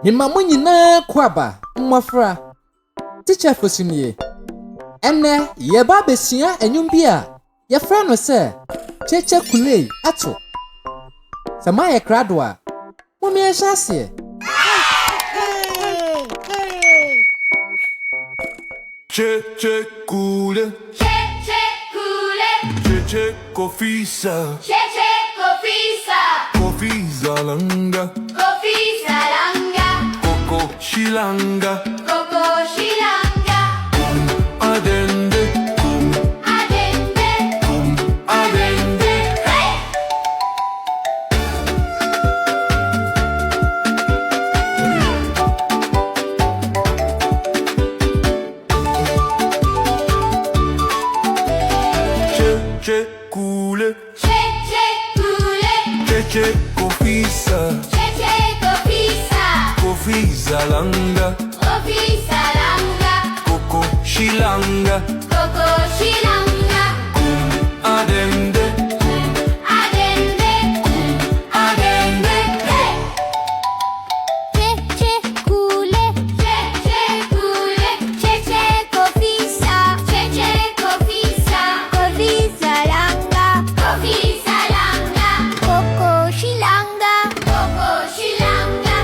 Himamu nyina kwaba mmofra. Teacher fosimie. Ene yeba besia enyum bia. Ye fra no se cheche kulei ato. Sama ye kradwa. Mumi e hyase. Cheche kule. Cheche kule. Cheche kofisa. Cheche kofisa. Kofisa langa. Kofisa langa. Koko shilanga. Koko shilanga. Adende. Adende. Adende. Hey! Cheche kule. Cheche kule. Cheche kofisa. Cheche kofisa. Kofisa langa. Kofisa langa. Koko shilanga. Koko shilanga. Adende. Adende. Adende. Hey! Cheche kule. Cheche kule. Cheche kofisa. Cheche kofisa. Kofisa langa. Kofisa langa. Koko shilanga. Koko shilanga.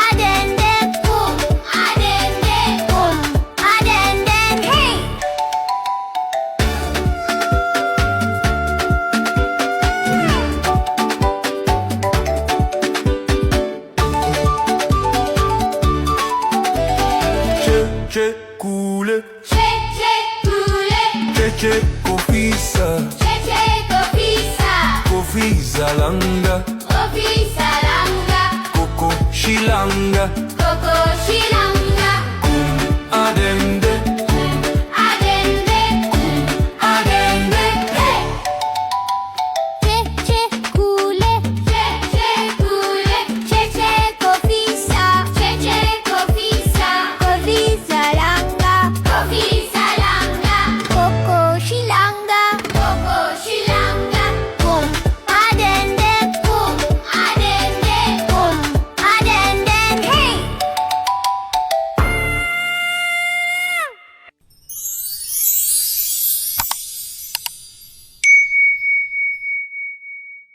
Adende. Adende. Adende. Hey! Cheche kule. Cheche kule. Cheche kofisa. Cheche kofisa. Kofisa langa. Kofisa langa. Koko shilanga. Koko shilanga.